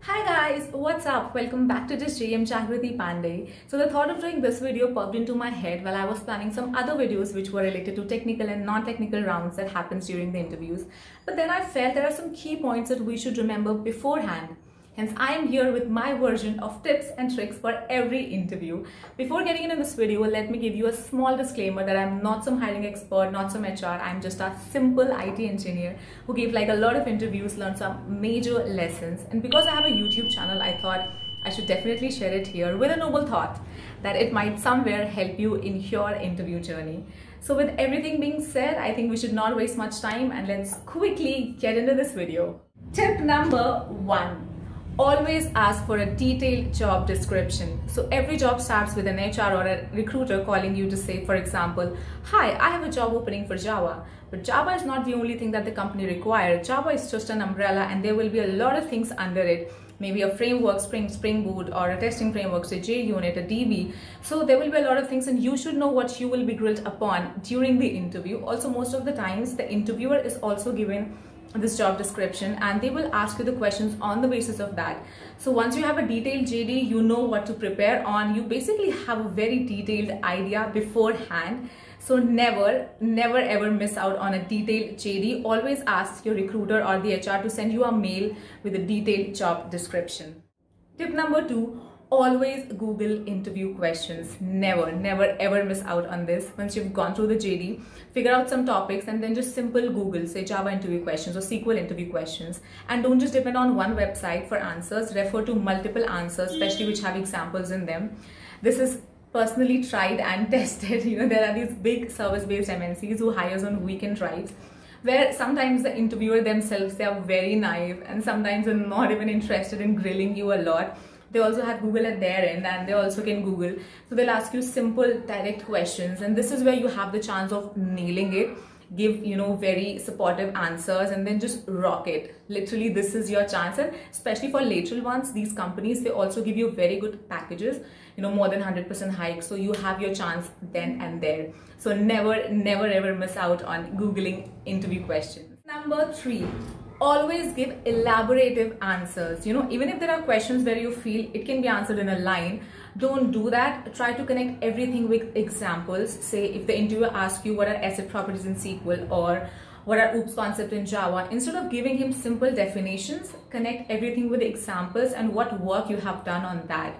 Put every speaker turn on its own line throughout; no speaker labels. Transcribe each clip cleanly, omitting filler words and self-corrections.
Hi guys, what's up? Welcome back to this I'm Jagriti Pandey. So the thought of doing this video popped into my head while I was planning some other videos which were related to technical and non-technical rounds that happens during the interviews. But then I felt there are some key points that we should remember beforehand. Hence, I am here with my version of tips and tricks for every interview. Before getting into this video, let me give you a small disclaimer that I'm not some hiring expert, not some HR. I'm just a simple IT engineer who gave like a lot of interviews, learned some major lessons. And because I have a YouTube channel, I thought I should definitely share it here with a noble thought that it might somewhere help you in your interview journey. So with everything being said, I think we should not waste much time and let's quickly get into this video. Tip number 1. Always ask for a detailed job description. So every job starts with an HR or a recruiter calling you to say, for example, hi, I have a job opening for Java. But Java is not the only thing that the company requires. Java is just an umbrella and there will be a lot of things under it. Maybe a framework, Spring Boot, or a testing framework, say JUnit, a DB. So there will be a lot of things and you should know what you will be grilled upon during the interview. Also, most of the times, the interviewer is also given this job description and they will ask you the questions on the basis of that. So once you have a detailed JD, you know what to prepare on. You basically have a very detailed idea beforehand. So never ever miss out on a detailed JD. Always ask your recruiter or the HR to send you a mail with a detailed job description. Tip number 2. Always Google interview questions. Never ever miss out on this. Once you've gone through the JD, figure out some topics and then just simple Google, say Java interview questions or SQL interview questions. And don't just depend on one website for answers. Refer to multiple answers, especially which have examples in them. This is personally tried and tested. There are these big service-based MNCs who hires on weekend drives, where sometimes the interviewer themselves, they are very naive and sometimes they're not even interested in grilling you a lot. They also have Google at their end and they also can Google. So they'll ask you simple, direct questions. And this is where you have the chance of nailing it. Give, very supportive answers and then just rock it. Literally, this is your chance. And especially for lateral ones, these companies, they also give you very good packages, more than 100% hike. So you have your chance then and there. So never ever miss out on Googling interview questions. Number 3. Always give elaborative answers. Even if there are questions where you feel it can be answered in a line, don't do that. Try to connect everything with examples. Say if the interviewer asks you what are asset properties in SQL or what are OOPS concept in Java, instead of giving him simple definitions, connect everything with examples and what work you have done on that.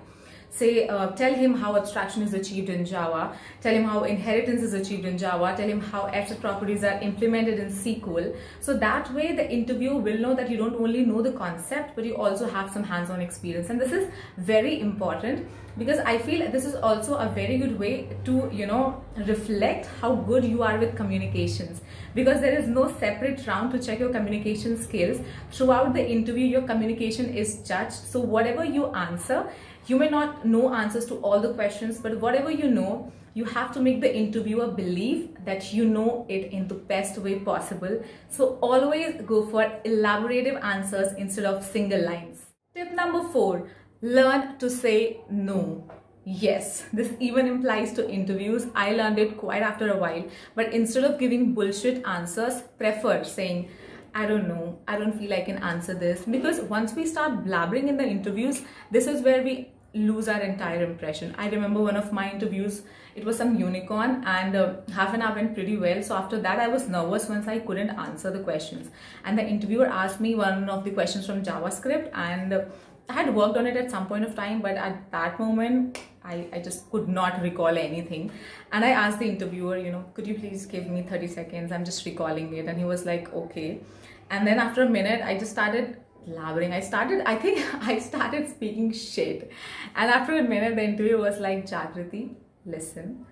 Say, tell him how abstraction is achieved in Java, tell him how inheritance is achieved in Java, tell him how asset properties are implemented in SQL. So that way the interviewer will know that you don't only know the concept, but you also have some hands-on experience. And this is very important because I feel this is also a very good way to, reflect how good you are with communications. Because there is no separate round to check your communication skills. Throughout the interview, your communication is judged. So whatever you answer, you may not know answers to all the questions, but whatever you know, you have to make the interviewer believe that you know it in the best way possible. So always go for elaborative answers instead of single lines. Tip number 4, learn to say no. Yes, this even implies to interviews. I learned it quite after a while, but instead of giving bullshit answers, prefer saying, I don't know, I don't feel I can answer this. Because once we start blabbering in the interviews, this is where we lose our entire impression. I remember one of my interviews, it was some unicorn and half an hour went pretty well. So after that, I was nervous once I couldn't answer the questions. And the interviewer asked me one of the questions from JavaScript and I had worked on it at some point of time, but at that moment, I just could not recall anything. And I asked the interviewer, could you please give me 30 seconds? I'm just recalling it. And he was like, okay. And then after a minute, I just started blabbering. I think I started speaking shit. And after a minute, the interviewer was like, Jagriti, listen,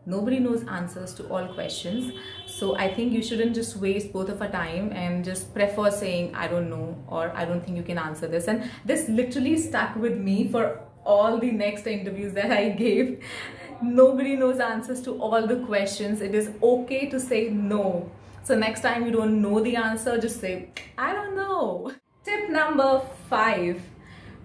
nobody knows answers to all questions. So I think you shouldn't just waste both of our time and just prefer saying, I don't know, or I don't think you can answer this. And this literally stuck with me for all the next interviews that I gave. Nobody knows answers to all the questions. It is okay to say no. So next time you don't know the answer, just say, I don't know. Tip number 5.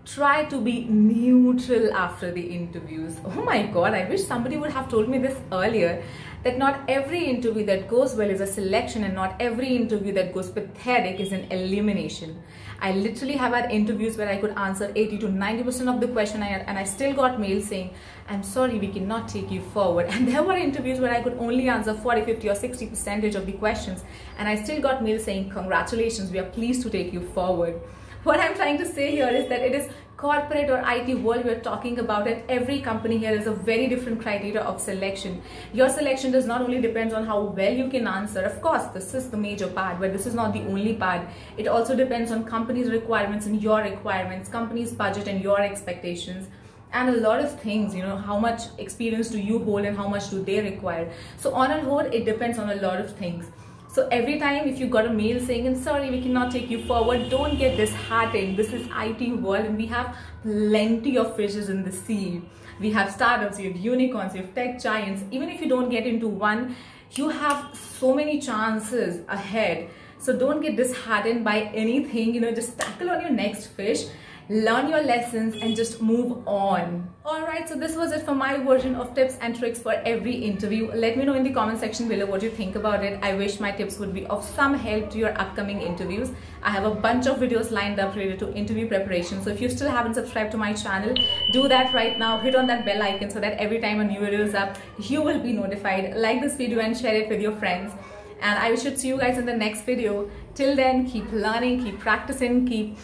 try to be neutral after the interviews. Oh my god, I wish somebody would have told me this earlier, that not every interview that goes well is a selection, and not every interview that goes pathetic is an elimination. I literally have had interviews where I could answer 80 to 90% of the question and I still got mails saying, I'm sorry, we cannot take you forward. And there were interviews where I could only answer 40, 50 or 60% of the questions and I still got mails saying, congratulations, we are pleased to take you forward. What I'm trying to say here is that it is corporate or IT world we're talking about, and every company here is a very different criteria of selection. Your selection does not only depends on how well you can answer. Of course, this is the major part, but this is not the only part. It also depends on company's requirements and your requirements, company's budget and your expectations, and a lot of things, you know, how much experience do you hold and how much do they require. So on a whole, it depends on a lot of things. So every time if you got a mail saying, I'm sorry, we cannot take you forward, don't get disheartened. This is IT world and we have plenty of fishes in the sea. We have startups, we have unicorns, we have tech giants. Even if you don't get into one, you have so many chances ahead. So don't get disheartened by anything, you know, just tackle on your next fish, learn your lessons and just move on. Alright, so this was it for my version of tips and tricks for every interview. Let me know in the comment section below what you think about it. I wish my tips would be of some help to your upcoming interviews. I have a bunch of videos lined up related to interview preparation. So if you still haven't subscribed to my channel, do that right now. Hit on that bell icon so that every time a new video is up, you will be notified. Like this video and share it with your friends. And I should see you guys in the next video. Till then, keep learning, keep practicing, keep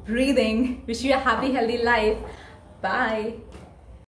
breathing. Wish you a happy, healthy life. Bye.